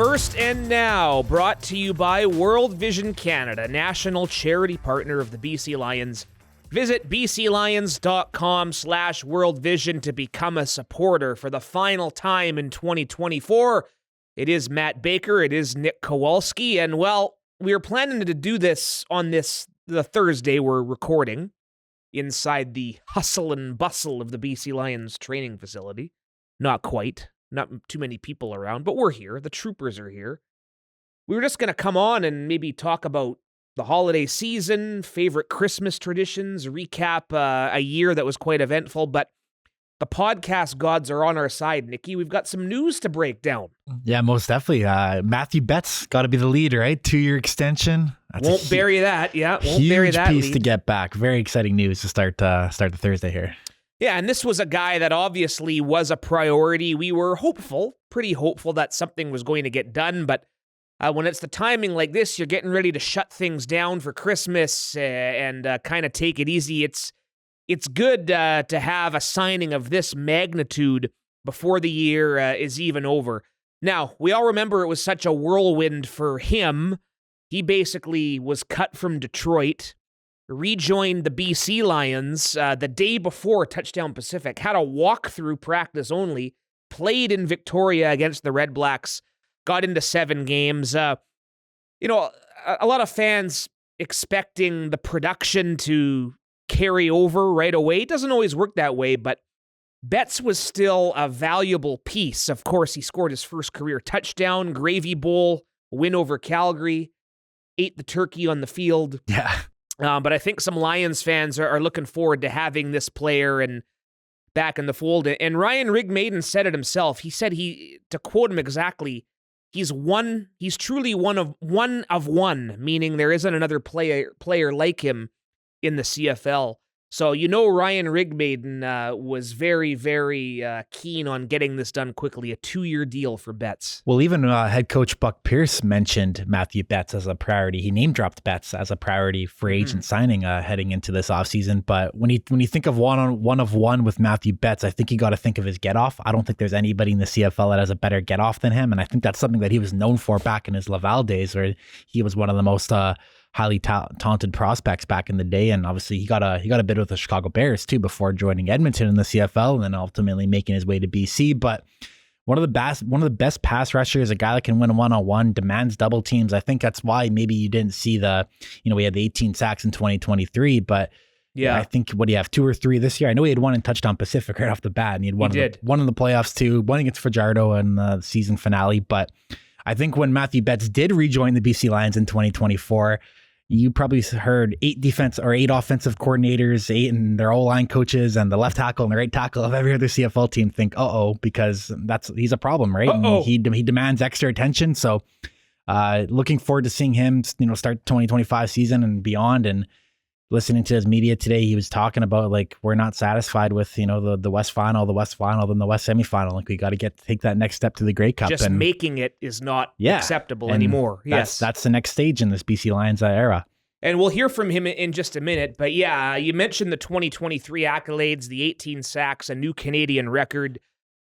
First and Now, brought to you by World Vision Canada, national charity partner of the BC Lions. Visit bclions.com/worldvision to become a supporter for the final time in 2024. It is Matt Baker, it is Nick Kowalski, and well, we are planning to do this on the Thursday we're recording inside the hustle and bustle of the BC Lions training facility. Not quite. Not too many people around, but we're here. The troopers are here. We were just going to come on and maybe talk about the holiday season, favorite Christmas traditions, recap a year that was quite eventful, but the podcast gods are on our side, Nikki. We've got some news to break down. Yeah, most definitely. Mathieu Betts got to be the lead, right? 2-year extension. Won't bury that. Yeah, won't bury that. Huge piece to get back. Very exciting news to start the Thursday here. Yeah, and this was a guy that obviously was a priority. We were hopeful, pretty hopeful that something was going to get done, but when it's the timing like this, you're getting ready to shut things down for Christmas and kind of take it easy. It's good to have a signing of this magnitude before the year is even over. Now, we all remember it was such a whirlwind for him. He basically was cut from Detroit, rejoined the BC Lions the day before Touchdown Pacific, had a walkthrough practice only, played in Victoria against the Red Blacks, got into 7 games. A lot of fans expecting the production to carry over right away. It doesn't always work that way, but Betts was still a valuable piece. Of course, he scored his first career touchdown, Gravy Bowl, win over Calgary, ate the turkey on the field. Yeah. But I think some Lions fans are looking forward to having this player and back in the fold. And Ryan Rigmaiden said it himself. He said to quote him exactly, he's truly one of one, meaning there isn't another player like him in the CFL. So Ryan Rigmaiden was very, very keen on getting this done quickly, a 2-year deal for Betts. Well, even head coach Buck Pierce mentioned Mathieu Betts as a priority. He name-dropped Betts as a priority free agent signing heading into this offseason. But when you think of one with Mathieu Betts, I think you got to think of his get-off. I don't think there's anybody in the CFL that has a better get-off than him, and I think that's something that he was known for back in his Laval days, where he was one of the most highly talented prospects back in the day, and obviously he got a bit with the Chicago Bears too before joining Edmonton in the CFL, and then ultimately making his way to BC. But one of the best pass rushers, a guy that can win a one-on-one, demands double teams. I think that's why maybe you didn't see we had the 18 sacks in 2023, but yeah, I think what do you have 2 or 3 this year? I know he had one in Touchdown Pacific right off the bat, and he had one in the playoffs too, one against Fajardo in the season finale. But I think when Mathieu Betts did rejoin the BC Lions in 2024. You probably heard 8 offensive coordinators, 8 and their O-line coaches, and the left tackle and the right tackle of every other CFL team think, because he's a problem, right? And he demands extra attention. So looking forward to seeing him, start the 2025 season and beyond. And listening to his media today, he was talking about we're not satisfied with the West Final, then the West Semifinal. We got to take that next step to the Grey Cup. Just making it is not acceptable anymore. That's the next stage in this BC Lions era. And we'll hear from him in just a minute. But yeah, you mentioned the 2023 accolades, the 18 sacks, a new Canadian record.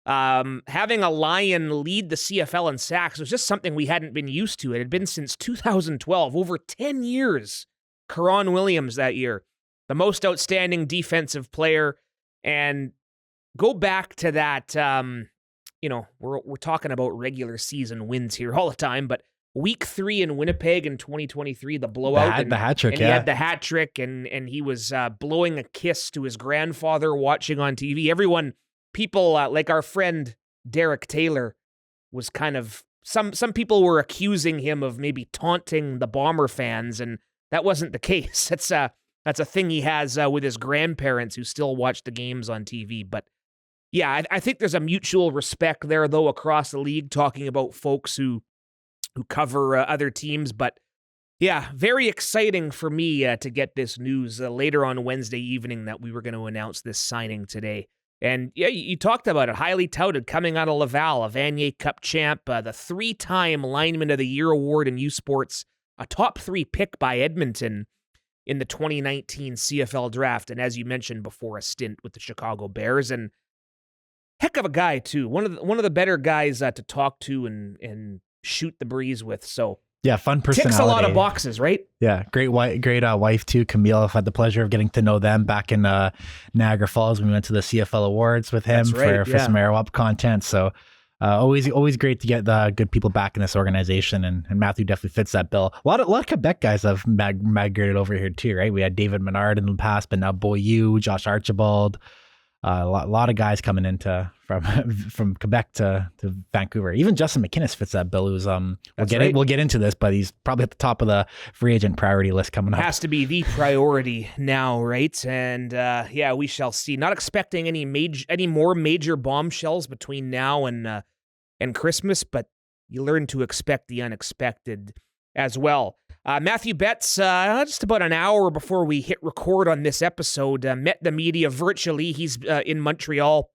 Having a Lion lead the CFL in sacks was just something we hadn't been used to. It had been since 2012, over 10 years. Karan Williams that year, the most outstanding defensive player. And go back to that, we're talking about regular season wins here all the time, but week 3 in Winnipeg in 2023, the blowout. The hat trick, He had the hat trick, and he was blowing a kiss to his grandfather watching on TV. People like our friend Derek Taylor was kind of, some people were accusing him of maybe taunting the Bomber fans, and that wasn't the case. That's a thing he has with his grandparents who still watch the games on TV. But yeah, I think there's a mutual respect there, though, across the league, talking about folks who cover other teams. But yeah, very exciting for me to get this news later on Wednesday evening that we were going to announce this signing today. And yeah, you talked about it, highly touted, coming out of Laval, a Vanier Cup champ, the 3-time Lineman of the Year award in U Sports, a top 3 pick by Edmonton in the 2019 CFL draft. And as you mentioned before, a stint with the Chicago Bears. And heck of a guy, too. One of the better guys to talk to and shoot the breeze with. So yeah, fun personality. Ticks a lot of boxes, right? Yeah, great wife too, Camille. I've had the pleasure of getting to know them back in Niagara Falls. We went to the CFL Awards with him for some Aero-Up content. So always great to get the good people back in this organization, and Mathieu definitely fits that bill. A lot of Quebec guys have migrated over here too, right? We had David Menard in the past, but now Boyu, Josh Archibald. A lot of guys coming into from Quebec to Vancouver. Even Justin McInnes fits that bill. Who's we'll get into this, but he's probably at the top of the free agent priority list coming up. Has to be the priority now, right? And we shall see. Not expecting any more major bombshells between now and Christmas, but you learn to expect the unexpected as well. Mathieu Betts, just about an hour before we hit record on this episode, met the media virtually. He's in Montreal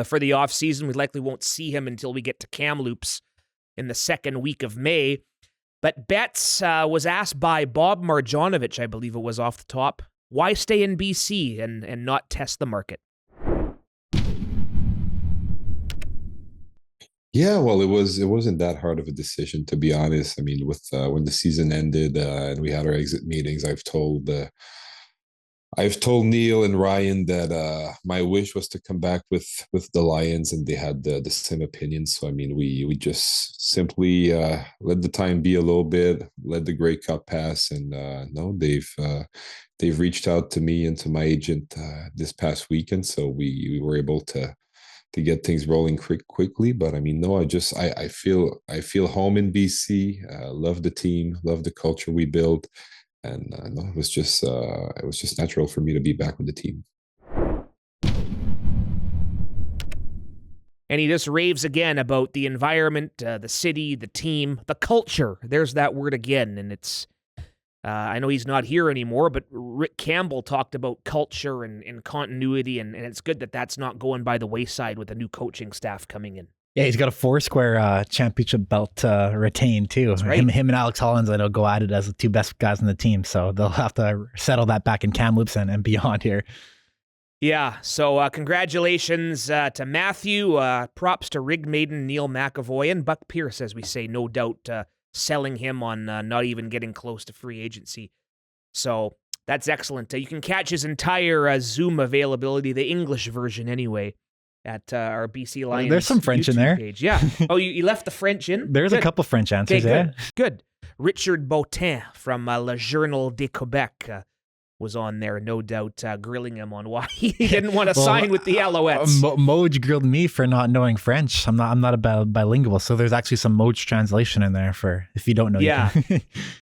for the offseason. We likely won't see him until we get to Kamloops in the second week of May. But Betts was asked by Bob Marjanovic, I believe it was off the top, why stay in BC and not test the market? Yeah, well, it wasn't that hard of a decision, to be honest. I mean, with when the season ended and we had our exit meetings, I've told Neil and Ryan that my wish was to come back with the Lions, and they had the same opinion. So I mean, we just simply let the time be a little bit, let the Grey Cup pass, and no, they've reached out to me and to my agent this past weekend, so we were able to get things rolling quickly. But I mean, no, I feel home in BC. Love the team, love the culture we built, and no, it was just natural for me to be back with the team. And he just raves again about the environment, the city, the team, the culture. There's that word again, and it's. I know he's not here anymore, but Rick Campbell talked about culture and continuity, and it's good that that's not going by the wayside with a new coaching staff coming in. Yeah, he's got a Foursquare championship belt retained too. That's right. Him and Alex Hollins, I know, go at it as the two best guys on the team, so they'll have to settle that back in Kamloops and beyond here. Yeah, so congratulations to Mathieu. Props to Rig Maiden, Neil McAvoy, and Buck Pierce, as we say, no doubt selling him on not even getting close to free agency. So that's excellent. You can catch his entire Zoom availability, the English version anyway, at our BC Lions There's some French YouTube in there. Page. Yeah. Oh, you left the French in? There's good. A couple French answers, okay, yeah. Good. Richard Bautin from Le Journal de Quebec was on there, no doubt, grilling him on why he didn't want to sign with the Alouettes. Moj grilled me for not knowing French. I'm not a bilingual, so there's actually some Moj translation in there for if you don't know. Yeah.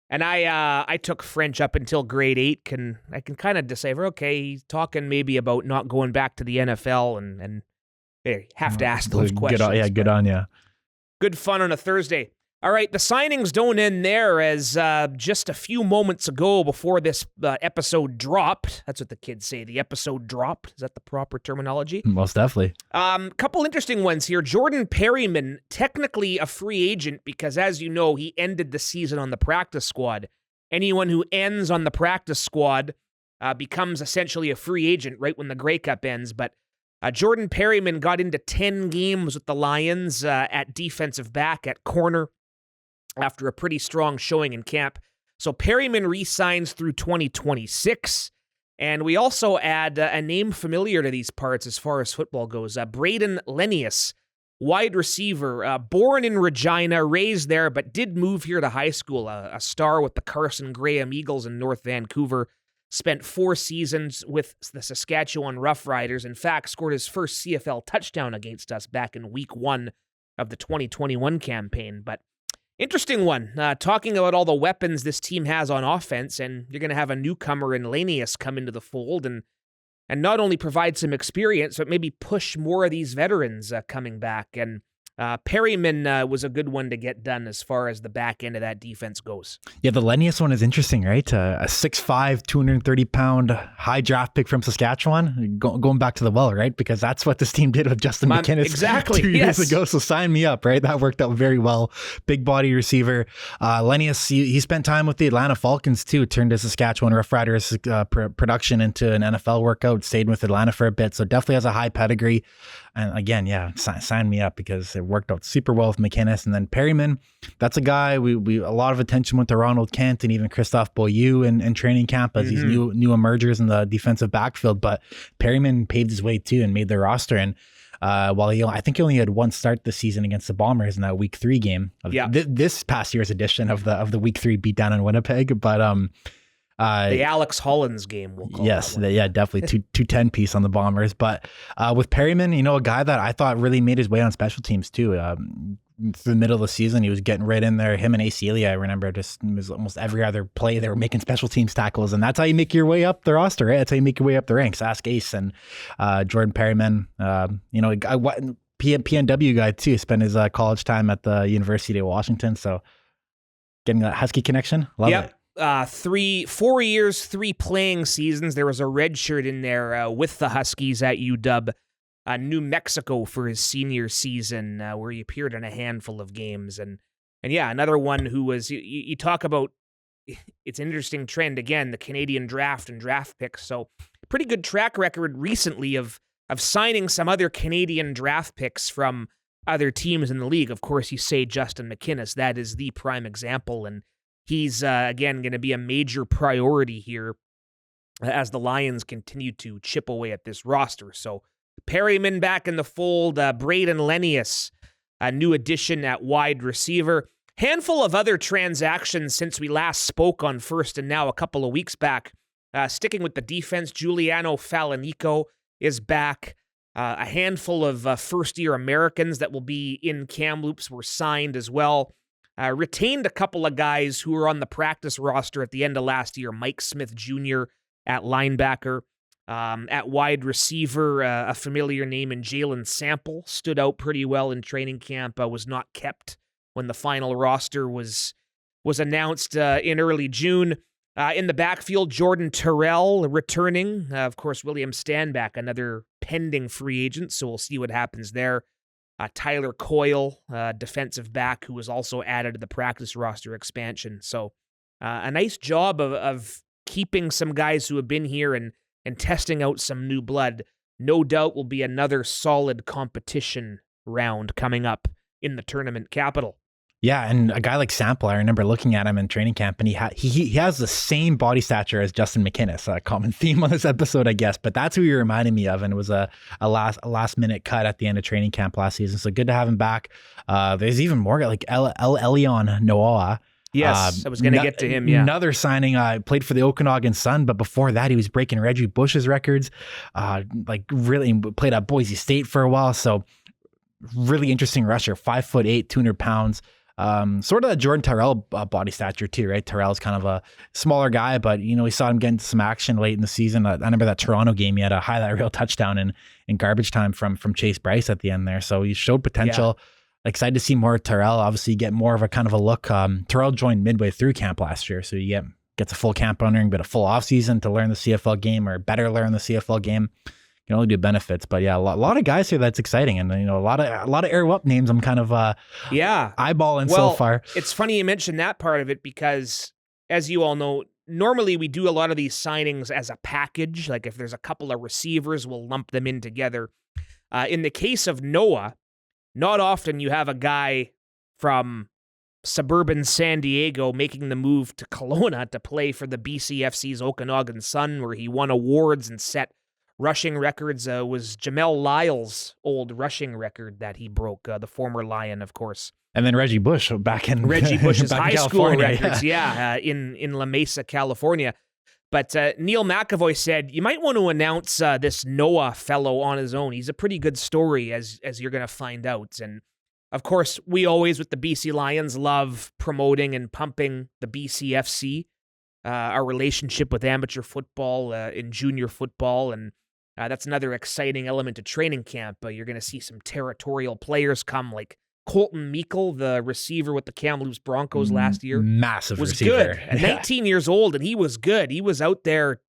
And I took French up until grade 8. I can kind of decipher, okay, he's talking maybe about not going back to the NFL, and hey, have to ask those questions. Good on you. Good fun on a Thursday. All right, the signings don't end there, as just a few moments ago before this episode dropped. That's what the kids say. The episode dropped. Is that the proper terminology? Most definitely. Couple interesting ones here. Jordan Perryman, technically a free agent because, as you know, he ended the season on the practice squad. Anyone who ends on the practice squad becomes essentially a free agent right when the Grey Cup ends, but Jordan Perryman got into 10 games with the Lions at defensive back, at corner, after a pretty strong showing in camp. So Perryman re-signs through 2026. And we also add a name familiar to these parts as far as football goes. Braden Lenius, wide receiver, born in Regina, raised there, but did move here to high school. A star with the Carson Graham Eagles in North Vancouver. Spent 4 seasons with the Saskatchewan Roughriders. In fact, scored his first CFL touchdown against us back in week 1 of the 2021 campaign. But interesting one, talking about all the weapons this team has on offense, and you're going to have a newcomer in Lanius come into the fold and not only provide some experience, but maybe push more of these veterans coming back. And Perryman was a good one to get done as far as the back end of that defense goes. Yeah, the Lenius one is interesting, right? A 6'5", 230-pound high draft pick from Saskatchewan, going back to the well, right? Because that's what this team did with Justin McInnes 2 years ago. So sign me up, right? That worked out very well. Big body receiver. Lenius, he spent time with the Atlanta Falcons too, turned his Saskatchewan Roughriders production into an NFL workout, stayed with Atlanta for a bit. So definitely has a high pedigree. And again, yeah, sign me up because it worked out super well with McInnes. And then Perryman, that's a guy we a lot of attention went to Ronald Kent and even Christophe Beaulieu in training camp as these new emergers in the defensive backfield. But Perryman paved his way too and made the roster. And while I think he only had one start this season against the Bombers in that Week 3 game of this past year's edition of the Week 3 beatdown in Winnipeg. But the Alex Hollins game, we'll call yes, that one. yeah, definitely 210 piece on the Bombers. But with Perryman, a guy that I thought really made his way on special teams too. Through the middle of the season, he was getting right in there. Him and Acelia, I remember, just was almost every other play they were making special teams tackles, and that's how you make your way up the roster, right? That's how you make your way up the ranks. Ask Ace and Jordan Perryman. PNW guy too. Spent his college time at the University of Washington, so getting that Husky connection. Love it. 4 years, 3 playing seasons. There was a red shirt in there with the Huskies at UW. New Mexico for his senior season, where he appeared in a handful of games. And yeah, another one who was, you talk about, it's an interesting trend, again, the Canadian draft and draft picks. So pretty good track record recently of signing some other Canadian draft picks from other teams in the league. Of course, you say Justin McInnes, that is the prime example. And he's, again, going to be a major priority here as the Lions continue to chip away at this roster. So Perryman back in the fold, Braden Lenius, a new addition at wide receiver. Handful of other transactions since we last spoke on First and Now a couple of weeks back. Sticking with the defense, Giuliano Falanico is back. A handful of first-year Americans that will be in Kamloops were signed as well. Retained a couple of guys who were on the practice roster at the end of last year. Mike Smith Jr. at linebacker. At wide receiver, a familiar name in Jalen Sample stood out pretty well in training camp, was not kept when the final roster was announced in early June. In the backfield, Jordan Terrell returning. Of course, William Stanback, another pending free agent, so we'll see what happens there. Tyler Coyle, defensive back, who was also added to the practice roster expansion. So a nice job of keeping some guys who have been here and testing out some new blood. No doubt will be another solid competition round coming up in the tournament capital. Yeah, and a guy like Sample, I remember looking at him in training camp, and he has the same body stature as Justin McInnes, a common theme on this episode, I guess. But that's who he reminded me of, and it was a last minute cut at the end of training camp last season. So good to have him back. There's even more, like Elion Noah. Yes, I was going to get to him, yeah. Another signing, played for the Okanagan Sun, but before that, he was breaking Reggie Bush's records, really played at Boise State for a while, so really interesting rusher, 5'8", 200 pounds, sort of a Jordan Terrell body stature too, right? Terrell's kind of a smaller guy, but, we saw him get into some action late in the season. I remember that Toronto game, he had a highlight reel touchdown in garbage time from Chase Bryce at the end there, so he showed potential. Yeah. Excited to see more Terrell. Obviously, you get more of a kind of a look. Terrell joined midway through camp last year, so you gets a full camp running, but a full offseason to learn the CFL game or better learn the CFL game. Can only do benefits, but yeah, a lot of guys here that's exciting, and a lot of air up names. I'm kind of eyeballing so far. It's funny you mentioned that part of it because, as you all know, normally we do a lot of these signings as a package. Like if there's a couple of receivers, we'll lump them in together. In the case of Noah, not often you have a guy from suburban San Diego making the move to Kelowna to play for the BCFC's Okanagan Sun, where he won awards and set rushing records. Was Jamel Lyle's old rushing record that he broke, the former Lion, of course. And then Reggie Bush back in Reggie Bush's high school records, in La Mesa, California. But Neil McAvoy said, you might want to announce this Noah fellow on his own. He's a pretty good story, as you're going to find out. And, of course, we always, with the BC Lions, love promoting and pumping the BCFC, our relationship with amateur football and junior football. And that's another exciting element to training camp. You're going to see some territorial players come, like Colton Meikle, the receiver with the Kamloops Broncos last year. Massive was receiver. Good. At 19 years old, and he was good. He was out there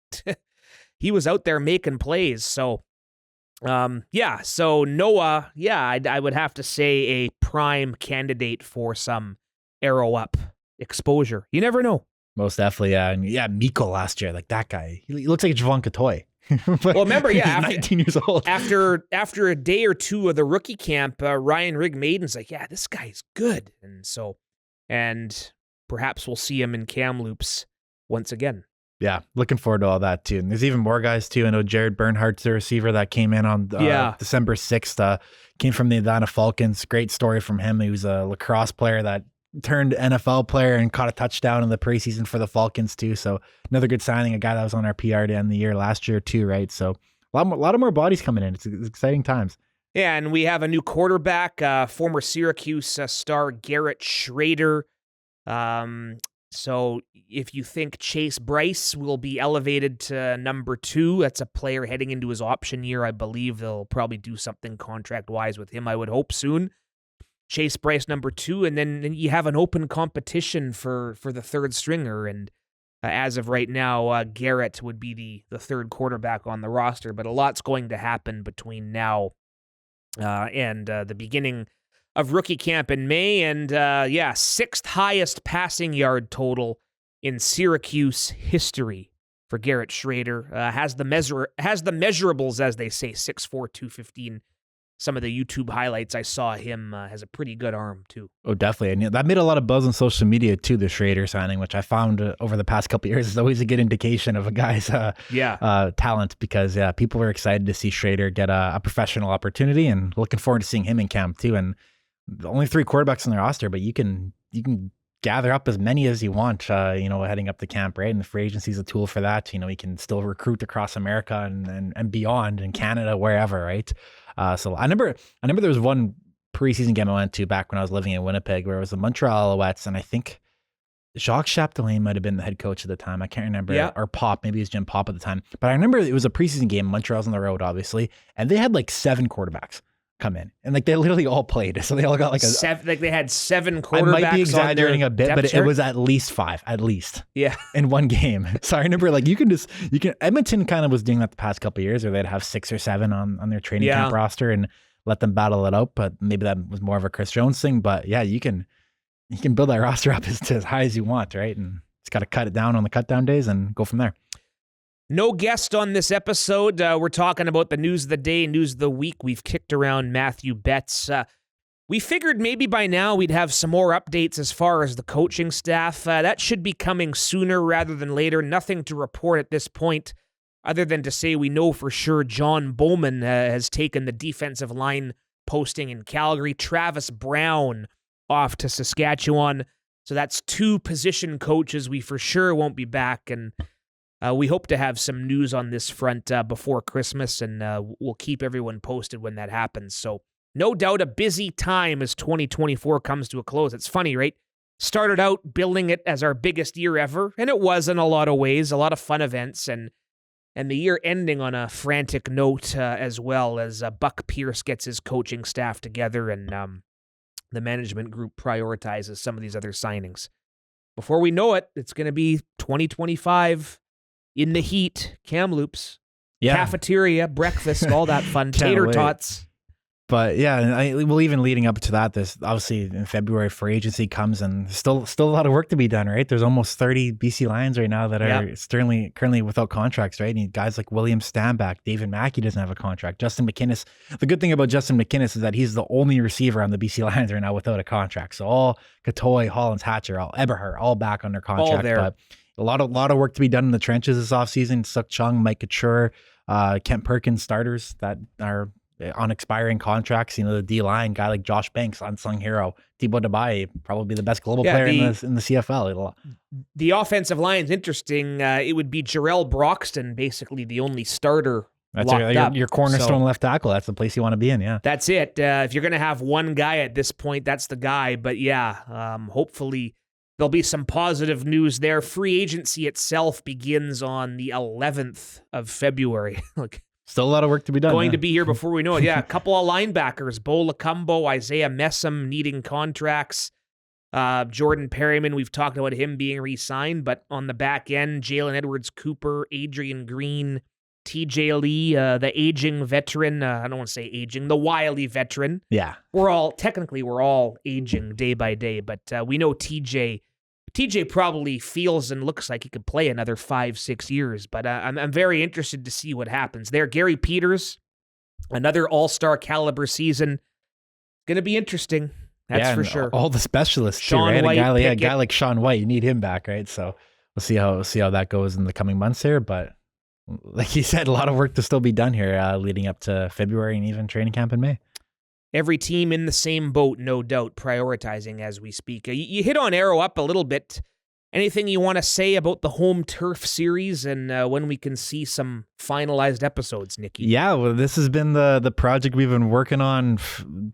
making plays. So, so Noah, I would have to say a prime candidate for some arrow up exposure. You never know. Most definitely. And Meikle last year, like that guy. He looks like Javon Katoy. But Well, remember, he's yeah, 19 years old. After a day or two of the rookie camp, Ryan Rigg-Maiden's like, yeah, this guy's good. And perhaps we'll see him in Kamloops once again. Yeah, looking forward to all that too. And there's even more guys too. I know Jared Bernhardt's the receiver that came in on December 6th. Came from the Atlanta Falcons. Great story from him. He was a lacrosse player that turned NFL player and caught a touchdown in the preseason for the Falcons too. So another good signing, a guy that was on our PR to end the year last year too, right? So a lot of more bodies coming in. It's exciting times. Yeah, and we have a new quarterback, former Syracuse star Garrett Schrader. So if you think Chase Bryce will be elevated to number 2, that's a player heading into his option year. I believe they'll probably do something contract-wise with him, I would hope soon. Chase Bryce, number 2, and then you have an open competition for the third stringer, and as of right now, Garrett would be the third quarterback on the roster, but a lot's going to happen between now and the beginning of rookie camp in May, and 6th highest passing yard total in Syracuse history for Garrett Schrader. Has the measurables, as they say, 6'4", 215. Some of the YouTube highlights I saw him has a pretty good arm too. Oh, definitely. And that made a lot of buzz on social media too, the Schrader signing, which I found over the past couple of years is always a good indication of a guy's talent, because people are excited to see Schrader get a professional opportunity, and looking forward to seeing him in camp too. And only 3 quarterbacks on the roster, but you can gather up as many as you want, heading up the camp, right? And the free agency is a tool for that. You can still recruit across America and beyond, in Canada, wherever, right? So I remember there was one preseason game I went to back when I was living in Winnipeg, where it was the Montreal Alouettes, and I think Jacques Chapdelaine might have been the head coach at the time. I can't remember, or Pop, maybe it was Jim Pop at the time. But I remember it was a preseason game. Montreal's on the road, obviously, and they had like 7 quarterbacks come in, and like they literally all played, so they all got like they had 7 quarterbacks. I might be exaggerating a bit, but it was at least 5, in one game. So I remember like you can Edmonton kind of was doing that the past couple of years, where they'd have 6 or 7 on their training camp roster and let them battle it out. But maybe that was more of a Chris Jones thing. But yeah, you can build that roster up as high as you want, right? And it's got to cut it down on the cut down days and go from there. No guest on this episode. We're talking about the news of the day, news of the week. We've kicked around Mathieu Betts. We figured maybe by now we'd have some more updates as far as the coaching staff. That should be coming sooner rather than later. Nothing to report at this point, other than to say we know for sure John Bowman has taken the defensive line posting in Calgary. Travis Brown off to Saskatchewan. So that's 2 position coaches we for sure won't be back, and we hope to have some news on this front before Christmas, and we'll keep everyone posted when that happens. So no doubt a busy time as 2024 comes to a close. It's funny, right? Started out building it as our biggest year ever, and it was in a lot of ways, a lot of fun events, and the year ending on a frantic note as well, as Buck Pierce gets his coaching staff together, and the management group prioritizes some of these other signings. Before we know it, it's going to be 2025 in the heat, Kamloops, cafeteria, breakfast, all that fun, tater tots. But yeah, and even leading up to that, this obviously in February free agency comes, and still a lot of work to be done, right? There's almost 30 BC Lions right now that are currently without contracts, right? And guys like William Stanback, David Mackey doesn't have a contract. Justin McInnes. The good thing about Justin McInnes is that he's the only receiver on the BC Lions right now without a contract. So all Katoy, Hollins, Hatcher, all Eberhardt, all back on their contract. All there. But a lot of work to be done in the trenches this offseason. Suk Chung, Mike Couture, Kent Perkins starters that are on expiring contracts. The D-line guy like Josh Banks, unsung hero. Thibaut Dabaye, probably the best global player in the CFL. The offensive line's interesting. It would be Jarrell Broxton, basically the only starter. That's your cornerstone left tackle. That's the place you want to be in, yeah. That's it. If you're going to have one guy at this point, that's the guy. But hopefully there'll be some positive news there. Free agency itself begins on the 11th of February. Still a lot of work to be done. Going to be here before we know it. Yeah, a couple of linebackers, Bo Lacumbo, Isaiah Messam needing contracts. Jordan Perryman, we've talked about him being re-signed, but on the back end, Jalen Edwards-Cooper, Adrian Green, TJ Lee, the aging veteran. I don't want to say aging, the wily veteran. Yeah. We're all aging day by day, but we know TJ TJ probably feels and looks like he could play another 5-6 years, but I'm very interested to see what happens there. Gary Peters, another all-star caliber season. Going to be interesting. That's for sure. All the specialists too, right? A guy like Sean White, you need him back, right? So we'll see how that goes in the coming months here. But like you said, a lot of work to still be done here, leading up to February and even training camp in May. Every team in the same boat, no doubt, prioritizing as we speak. You hit on Arrow Up a little bit. Anything you want to say about the home turf series and when we can see some finalized episodes, Nikki? Yeah, well, this has been the project we've been working on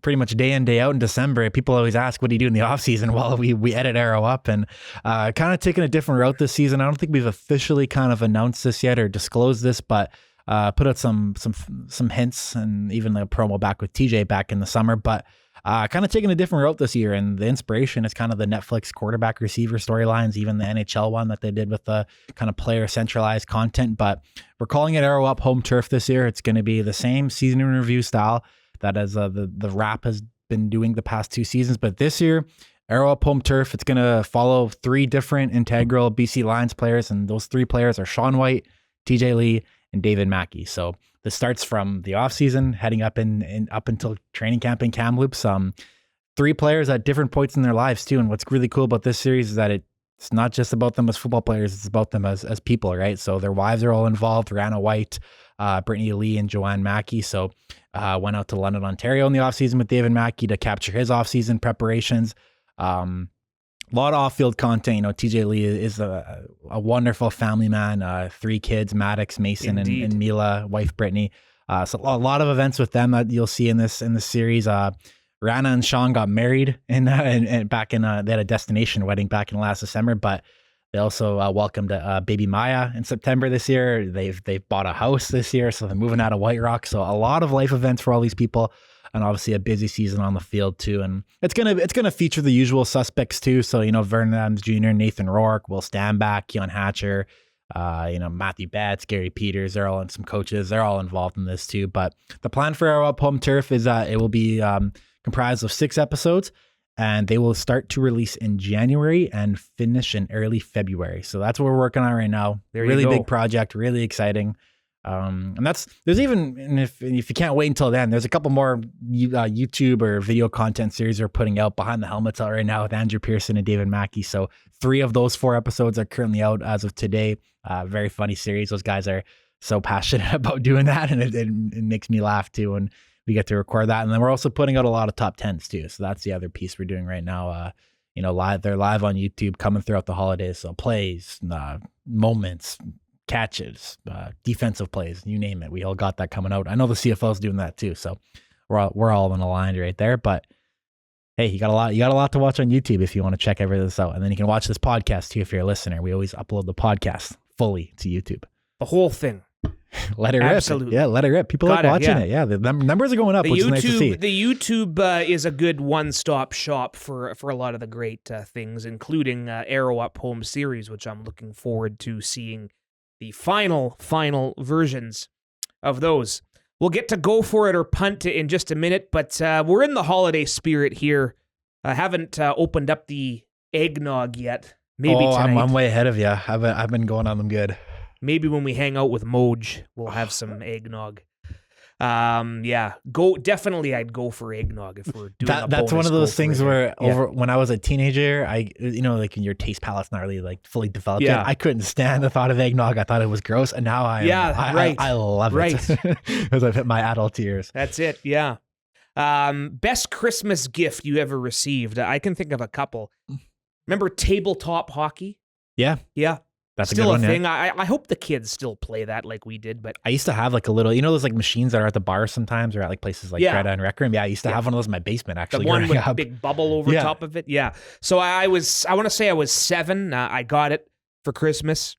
pretty much day in, day out in December. People always ask, what do you do in the offseason? Well, we edit Arrow Up and kind of taking a different route this season. I don't think we've officially kind of announced this yet or disclosed this, but put out some hints and even a promo back with TJ back in the summer. But kind of taking a different route this year, and the inspiration is kind of the Netflix quarterback receiver storylines, even the NHL one that they did with the kind of player centralized content. But we're calling it Arrow Up Home Turf this year. It's going to be the same season in review style that as the Wrap has been doing the past 2 seasons. But this year, Arrow Up Home Turf, it's going to follow 3 different integral BC Lions players, and those 3 players are Sean White, TJ Lee, and David Mackey. So this starts from the offseason, heading up up until training camp in Kamloops. 3 players at different points in their lives too. And what's really cool about this series is that it's not just about them as football players, it's about them as people, right? So their wives are all involved. Rihanna White, Brittany Lee, and Joanne Mackey. So went out to London, Ontario in the offseason with David Mackey to capture his offseason preparations. A lot of off-field content. TJ Lee is a wonderful family man. 3 kids, Maddox, Mason, and Mila, wife Brittany. So a lot of events with them that you'll see in this series. Rihanna and Sean got married and back in they had a destination wedding back in last December, but they also welcomed baby Maya in September this year. They've bought a house this year, so they're moving out of White Rock. So a lot of life events for all these people. And obviously a busy season on the field too, and it's gonna feature the usual suspects too. So Vernon Adams Jr., Nathan Rourke, Will Stanback, Keon Hatcher, Mathieu Betts, Gary Peters. They're all and some coaches. They're all involved in this too. But the plan for Arrow Up Home Turf is it will be comprised of 6 episodes, and they will start to release in January and finish in early February. So that's what we're working on right now. Really big project, really exciting. And there's even, and if you can't wait until then, there's a couple more YouTube or video content series we're putting out behind the helmets out right now with Andrew Pearson and David Mackey. So 3 of those 4 episodes are currently out as of today. Very funny series. Those guys are so passionate about doing that, and it makes me laugh too when we get to record that. And then we're also putting out a lot of top 10s too. So that's the other piece we're doing right now. They're live on YouTube coming throughout the holidays. So plays, moments, catches, defensive plays, you name it. We all got that coming out. I know the CFL's doing that too, so we're all in aligned right there. But hey, you got a lot to watch on YouTube if you want to check everything this out, and then you can watch this podcast too if you're a listener. We always upload the podcast fully to YouTube, the whole thing. Let it rip. Absolutely. Yeah, let it rip. People like watching it. Yeah, the numbers are going up, which is nice to see. The YouTube is a good one-stop shop for a lot of the great things, including Arrow Up Home series, which I'm looking forward to seeing the final versions of those. We'll get to go for it or punt in just a minute, but we're in the holiday spirit here. I haven't opened up the eggnog yet. Maybe tonight. I'm way ahead of you. I've been going on them good. Maybe when we hang out with Moj, we'll have some eggnog. Definitely I'd go for eggnog if we're doing that. That's one of those things where when I was a teenager, like your taste palate's not really like fully developed yet. I couldn't stand the thought of eggnog. I thought it was gross, and now I love it because I've hit my adult years. That's it. Yeah. Best Christmas gift you ever received? I can think of a couple. Remember tabletop hockey? Yeah. That's still a good one, thing. Yeah. I hope the kids still play that like we did. But I used to have like a little, those like machines that are at the bar sometimes, or at like places like Greta and Rec Room. Yeah, I used to have one of those in my basement actually. The one with a big bubble over top of it. Yeah. So I want to say I was 7. I got it for Christmas,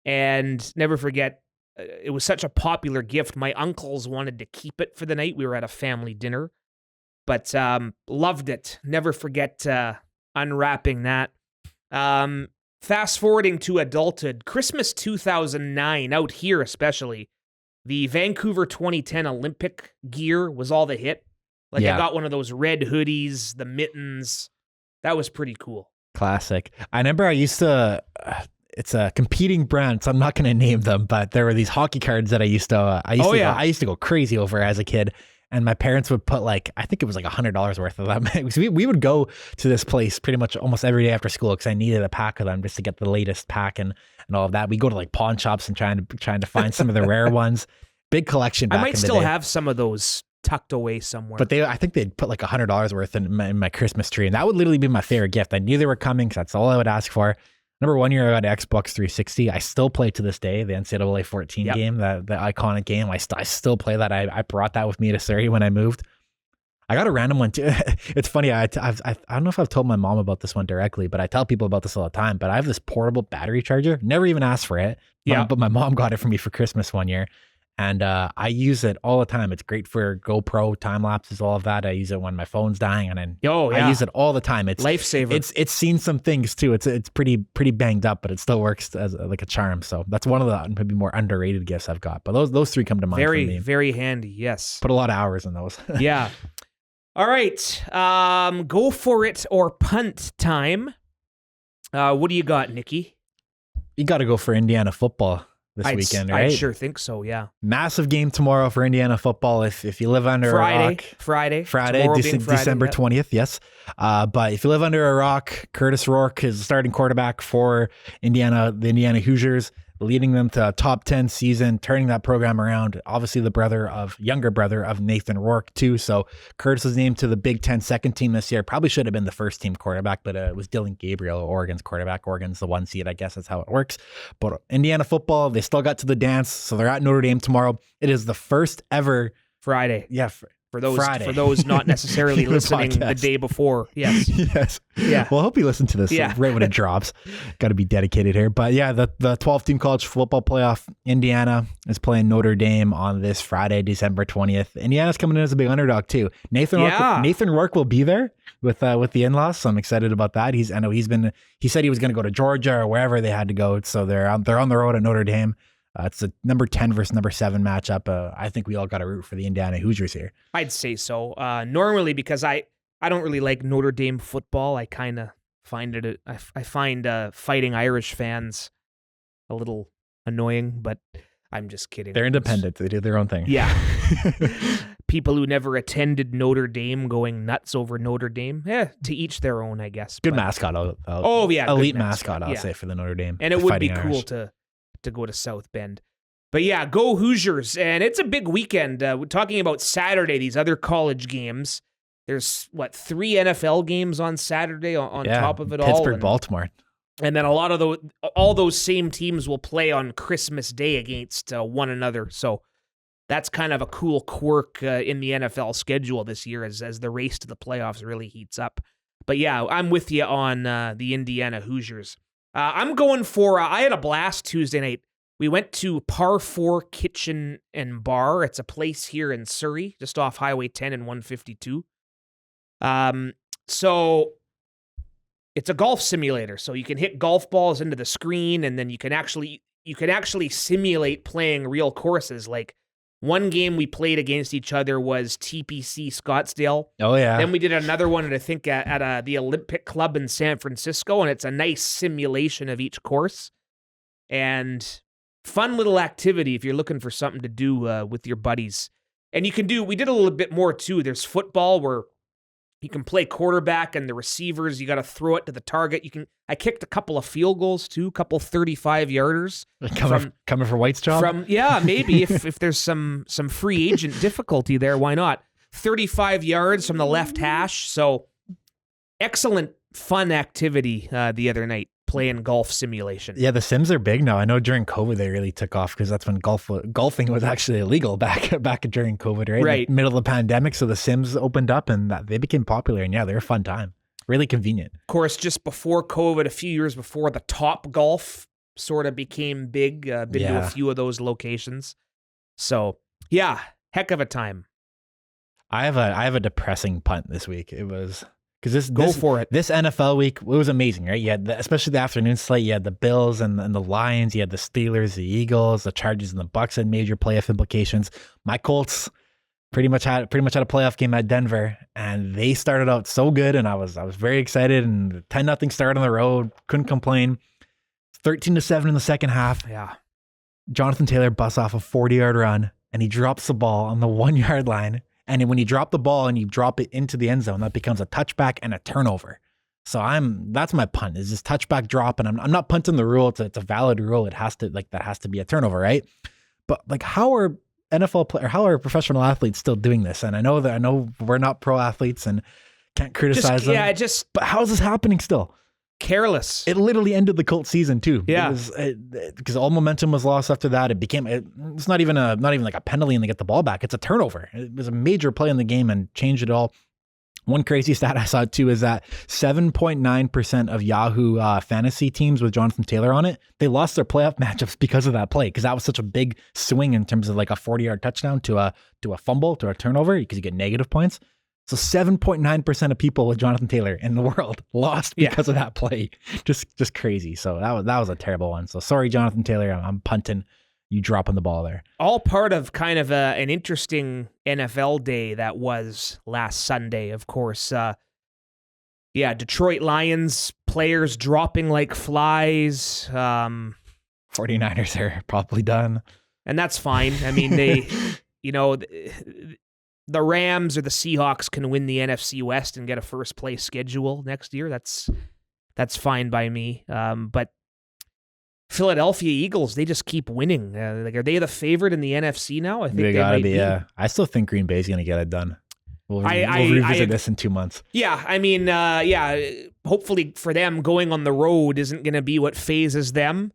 and never forget, it was such a popular gift. My uncles wanted to keep it for the night. We were at a family dinner, but loved it. Never forget unwrapping that. Fast forwarding to adulthood, Christmas 2009, out here especially, the Vancouver 2010 Olympic gear was all the hit. I got one of those red hoodies, the mittens. That was pretty cool. Classic. I remember I used to. It's a competing brand, so I'm not going to name them, but there were these hockey cards that I used to go crazy over as a kid. And my parents would put I think it was $100 worth of them. We would go to this place pretty much almost every day after school because I needed a pack of them just to get the latest pack and all of that. We go to pawn shops and trying to find some of the rare ones. Big collection back in the day. I might still have some of those tucked away somewhere. But I think they'd put $100 worth in my Christmas tree, and that would literally be my favorite gift. I knew they were coming because that's all I would ask for. Remember one year I got an Xbox 360. I still play to this day, the NCAA 14 game, the iconic game. I still play that. I brought that with me to Surrey when I moved. I got a random one too. It's funny. I don't know if I've told my mom about this one directly, but I tell people about this all the time. But I have this portable battery charger. Never even asked for it. Yeah. But my mom got it for me for Christmas one year. And I use it all the time. It's great for GoPro time lapses, all of that. I use it when my phone's dying, and then I use it all the time. It's lifesaver. It's seen some things too. It's pretty banged up, but it still works as a charm. So that's one of the maybe more underrated gifts I've got. But those three come to mind. Very, for me. very handy. Yes. Put a lot of hours in those. Yeah. All right. Go for it or punt time. What do you got, Nikki? You got to go for Indiana football this weekend, right? I sure think so, yeah. Massive game tomorrow for Indiana football. If you live under a rock. Friday, December 20th, yes. But if you live under a rock, Curtis Rourke is the starting quarterback for the Indiana Hoosiers, leading them to a top 10 season, turning that program around. Obviously the younger brother of Nathan Rourke too. So Curtis was named to the Big Ten second team this year. Probably should have been the first team quarterback, but it was Dylan Gabriel, Oregon's quarterback. Oregon's the 1 seed. I guess that's how it works. But Indiana football, they still got to the dance. So they're at Notre Dame tomorrow. It is the first ever Friday. Yeah. For those not necessarily listening the day before. Yes. Yes. Yeah. Well, I hope you listen to this right when it drops. Got to be dedicated here. But yeah, the 12-team college football playoff, Indiana is playing Notre Dame on this Friday, December 20th. Indiana's coming in as a big underdog too. Nathan Rourke will be there with the in-laws, so I'm excited about that. He said he was going to go to Georgia or wherever they had to go, so they're on the road at Notre Dame. It's a number 10 versus number 7 matchup. I think we all got to root for the Indiana Hoosiers here. I'd say so. Normally, because I don't really like Notre Dame football. I kind of find I find Fighting Irish fans a little annoying, but I'm just kidding. They're independent. They do their own thing. Yeah. People who never attended Notre Dame going nuts over Notre Dame. To each their own, I guess. Good mascot. Elite mascot, I'll say, for the Notre Dame. And it would be cool to go to South Bend. But yeah, go Hoosiers. And it's a big weekend. We're talking about Saturday, these other college games. There's, 3 NFL games on Saturday on top of it all. Pittsburgh, Baltimore. And then a lot of all those same teams will play on Christmas Day against one another. So that's kind of a cool quirk in the NFL schedule this year as the race to the playoffs really heats up. But yeah, I'm with you on the Indiana Hoosiers. I'm going for, I had a blast Tuesday night. We went to Par 4 Kitchen and Bar. It's a place here in Surrey, just off Highway 10 and 152. So it's a golf simulator. So you can hit golf balls into the screen, and then you can actually simulate playing real courses. Like one game we played against each other was TPC Scottsdale. Oh yeah. Then we did another one at the Olympic Club in San Francisco, and it's a nice simulation of each course. And fun little activity if you're looking for something to do with your buddies. And we did a little bit more too. There's football where you can play quarterback and the receivers, you got to throw it to the target. I kicked a couple of field goals too, a couple 35-yarders. Coming for White's job? Maybe if there's some free agent difficulty there, why not? 35 yards from the left hash. So excellent fun activity the other night, playing golf simulation. Yeah, the Sims are big now. I know during COVID they really took off because that's when golfing was actually illegal back during COVID, right? Right. In the middle of the pandemic, so the Sims opened up and they became popular. And yeah, they're a fun time. Really convenient. Of course, just before COVID, a few years before, the Top Golf sort of became big. Been to a few of those locations. So yeah, heck of a time. I have a depressing punt this week. It was because Go for it. This NFL week, it was amazing, right? You had especially the afternoon slate. You had the Bills and the Lions. You had the Steelers, the Eagles, the Chargers, and the Bucs had major playoff implications. My Colts, pretty much had a playoff game at Denver, and they started out so good, and I was very excited, and 10-0 start on the road, couldn't complain. 13-7 in the second half. Yeah. Jonathan Taylor busts off a 40-yard run, and he drops the ball on the 1-yard line. And when you drop the ball and you drop it into the end zone, that becomes a touchback and a turnover. So that's my punt, is this touchback drop, and I'm not punting the rule. It's a valid rule. It has to that has to be a turnover, right? But like, how are professional athletes still doing this? And I know we're not pro athletes and can't criticize them. Yeah, but how is this happening still? Careless. It literally ended the Colts season too. Yeah, because all momentum was lost after that. It's not even like a penalty and they get the ball back. It's a turnover. It was a major play in the game and changed it all. One crazy stat I saw too is that 7.9% of Yahoo fantasy teams with Jonathan Taylor on it, they lost their playoff matchups because of that play, because that was such a big swing in terms of like a 40-yard touchdown to a fumble, to a turnover, because you get negative points. So 7.9% of people with Jonathan Taylor in the world lost because of that play. Just crazy. So that was a terrible one. So sorry, Jonathan Taylor, I'm punting. You dropping the ball there. All part of kind of an interesting NFL day that was last Sunday, of course. Detroit Lions players dropping like flies. 49ers are probably done. And that's fine. I mean, they, the Rams or the Seahawks can win the NFC West and get a first place schedule next year. That's fine by me. But Philadelphia Eagles, they just keep winning. Are they the favorite in the NFC now? I think they gotta might be. Yeah, I still think Green Bay's gonna get it done. We'll revisit this in 2 months. Yeah, I mean, hopefully for them, going on the road isn't gonna be what phases them.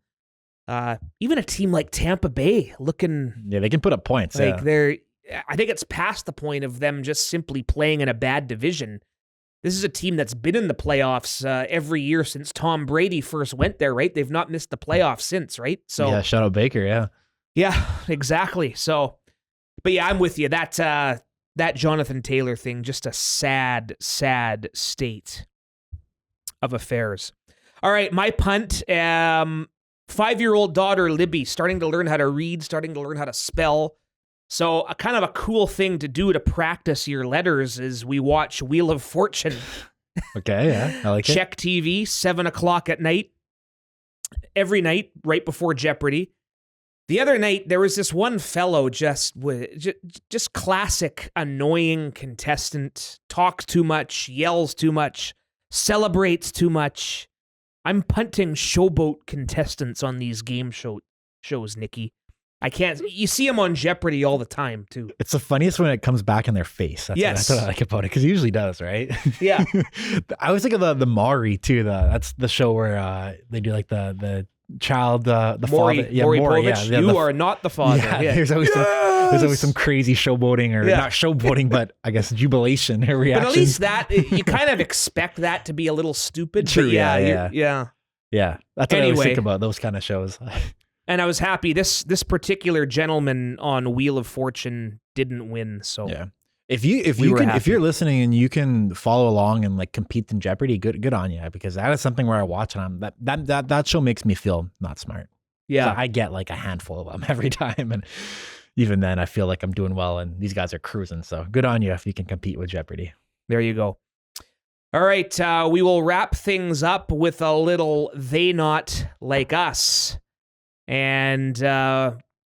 Even a team like Tampa Bay looking, they can put up points. Like I think it's past the point of them just simply playing in a bad division. This is a team that's been in the playoffs every year since Tom Brady first went there, right? They've not missed the playoffs since, right? So yeah, shout out Baker, yeah. Yeah, exactly. So, but yeah, I'm with you. That Jonathan Taylor thing, just a sad, sad state of affairs. All right, my punt. 5-year-old daughter, Libby, starting to learn how to read, starting to learn how to spell. So a kind of a cool thing to do to practice your letters is we watch Wheel of Fortune. Okay, yeah, I like Check it. TV, 7:00 at night, every night, right before Jeopardy. The other night, there was this one fellow, just classic annoying contestant, talks too much, yells too much, celebrates too much. I'm punting showboat contestants on these game shows, Nikki. I can't. You see them on Jeopardy all the time, too. It's the funniest when it comes back in their face. That's what I like about it, because it usually does, right? Yeah. I always think of the Maury, too. That's the show where they do like the child, the Maury, father. Yeah, Maury, yeah, you are not the father. Yeah, there's always some crazy showboating, or not showboating, but I guess jubilation or reaction. But at least that, you kind of expect that to be a little stupid. True, but yeah. That's what I always think about, those kind of shows. And I was happy this particular gentleman on Wheel of Fortune didn't win. So yeah, if you're listening and you can follow along and like compete in Jeopardy, good on you, because that is something where I watch and that show makes me feel not smart. Yeah, so I get like a handful of them every time, and even then I feel like I'm doing well, and these guys are cruising. So good on you if you can compete with Jeopardy. There you go. All right, we will wrap things up with a little "They Not Like Us." And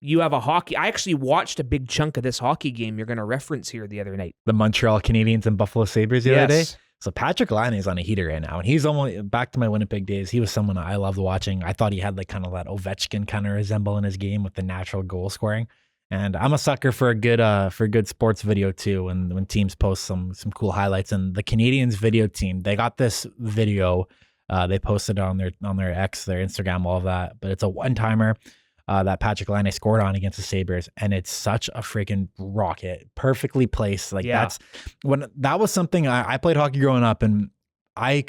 you have a hockey. I actually watched a big chunk of this hockey game you're going to reference here the other night. The Montreal Canadiens and Buffalo Sabres the other day. So Patrick Laine is on a heater right now. And he's almost back to my Winnipeg days. He was someone I loved watching. I thought he had like kind of that Ovechkin kind of resemble in his game with the natural goal scoring. And I'm a sucker for a good sports video too. When teams post some cool highlights. And the Canadiens video team, they got this video. They posted it on their X, their Instagram, all of that. But it's a one-timer that Patrick Laine scored on against the Sabres, and it's such a freaking rocket, perfectly placed. Like that was something I played hockey growing up, and I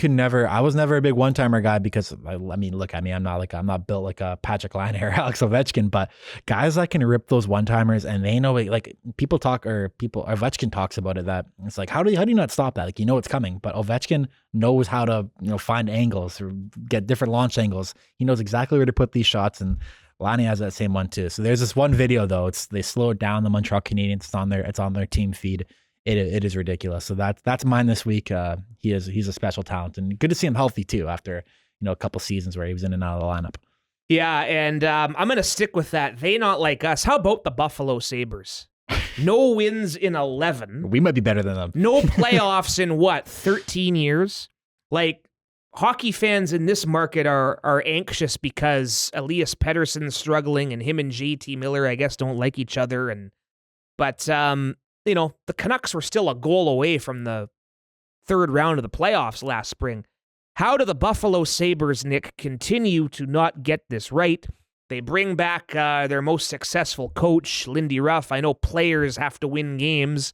was never a big one-timer guy, because I mean, look at me, I'm not built like a Patrick Laine or Alex Ovechkin, but guys that can rip those one-timers, and they know it, like Ovechkin talks about it, that it's like, how do you not stop that? Like, it's coming, but Ovechkin knows how to, find angles or get different launch angles. He knows exactly where to put these shots, and Lonnie has that same one too. So there's this one video though. They slowed down the Montreal Canadiens. It's on their team feed. It is ridiculous. So that's mine this week. He's a special talent, and good to see him healthy too after a couple seasons where he was in and out of the lineup. Yeah, and I'm going to stick with that. They not like us. How about the Buffalo Sabres? No wins in 11. We might be better than them. No playoffs in 13 years? Like, hockey fans in this market are anxious because Elias Pettersson's struggling and him and JT Miller, I guess, don't like each other. But the Canucks were still a goal away from the third round of the playoffs last spring. How do the Buffalo Sabres, Nick, continue to not get this right? They bring back their most successful coach, Lindy Ruff. I know players have to win games,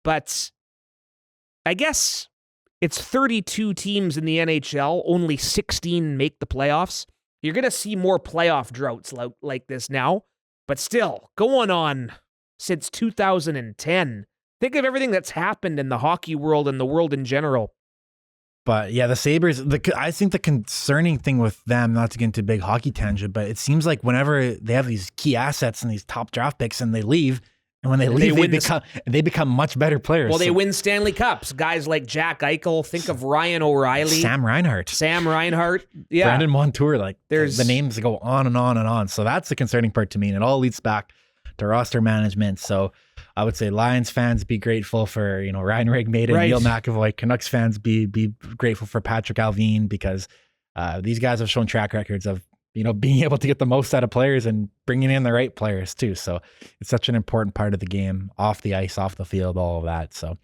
but I guess it's 32 teams in the NHL. Only 16 make the playoffs. You're going to see more playoff droughts like this now, but still, going on since 2010. Think of everything that's happened in the hockey world and the world in general. But yeah, the Sabres, I think the concerning thing with them, not to get into a big hockey tangent, but it seems like whenever they have these key assets and these top draft picks and they leave, and when they leave, they become much better players. Well, they win Stanley Cups. Guys like Jack Eichel, think of Ryan O'Reilly. Sam Reinhart. Yeah. Brandon Montour, there's the names go on and on and on. So that's the concerning part to me, and it all leads back to roster management. So I would say Lions fans be grateful for Ryan Rigmaid and Neil McAvoy. Canucks fans be grateful for Patrick Alvin, because these guys have shown track records of being able to get the most out of players and bringing in the right players too. So it's such an important part of the game, off the ice, off the field, all of that. So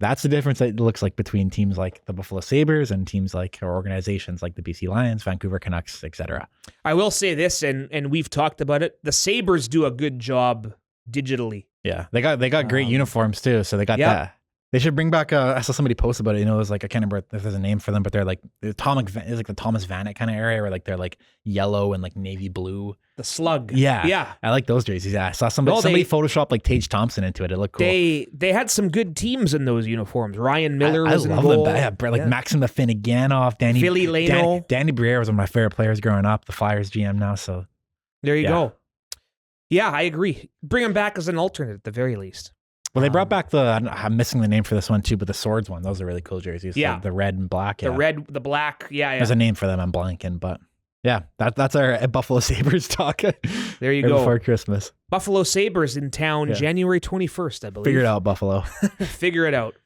that's the difference that it looks like between teams like the Buffalo Sabres and teams or organizations like the BC Lions, Vancouver Canucks, etc. I will say this, and we've talked about it. The Sabres do a good job digitally. Yeah, they got great uniforms too. So they got that. They should bring back. I saw somebody post about it. It was I can't remember if there's a name for them, but they're it's the Thomas Vanek kind of area where they're yellow and navy blue. The slug. Yeah. I like those jerseys. Yeah, I saw somebody Photoshop Tage Thompson into it. It looked cool. They had some good teams in those uniforms. Ryan Miller was in love goal. them. Yeah, Maxim Afinogenov, Philly Leno. Danny Briere was one of my favorite players growing up. The Flyers GM now. So there you go. Yeah, I agree. Bring him back as an alternate at the very least. Well, they brought back I'm missing the name for this one too, but the Swords one. Those are really cool jerseys. Yeah. The red and black. Yeah. The red, the black. Yeah. There's a name for them. I'm blanking, but yeah, that's our Buffalo Sabres talk. There you go. Before Christmas. Buffalo Sabres in town January 21st, I believe. Figure it out, Buffalo. Figure it out.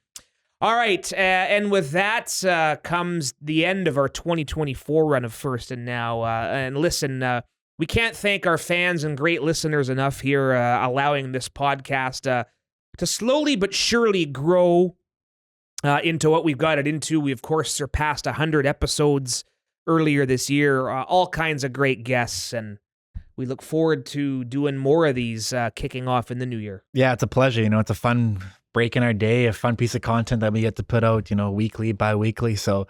All right. And with that comes the end of our 2024 run of First and Now. And listen, we can't thank our fans and great listeners enough here, allowing this podcast to slowly but surely grow into what we've got it into. We, of course, surpassed 100 episodes earlier this year, all kinds of great guests, and we look forward to doing more of these kicking off in the new year. Yeah, it's a pleasure. It's a fun break in our day, a fun piece of content that we get to put out, weekly, bi-weekly. So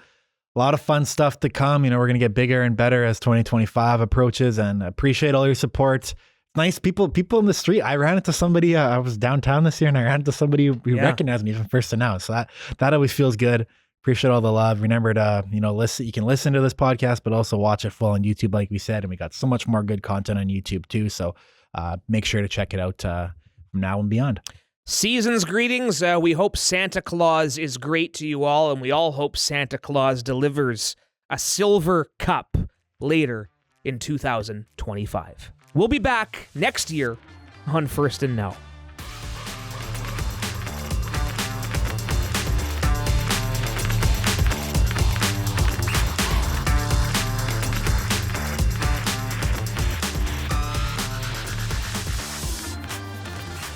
a lot of fun stuff to come. We're going to get bigger and better as 2025 approaches, and appreciate all your support. Nice people in the street. I ran into somebody. I was downtown this year, and I ran into somebody who recognized me from First and Now. So that always feels good. Appreciate all the love. Remember to listen. You can listen to this podcast, but also watch it full on YouTube, like we said. And we got so much more good content on YouTube too. So make sure to check it out from now and beyond. Season's greetings. We hope Santa Claus is great to you all, and we all hope Santa Claus delivers a silver cup later in 2025. We'll be back next year on First and Now.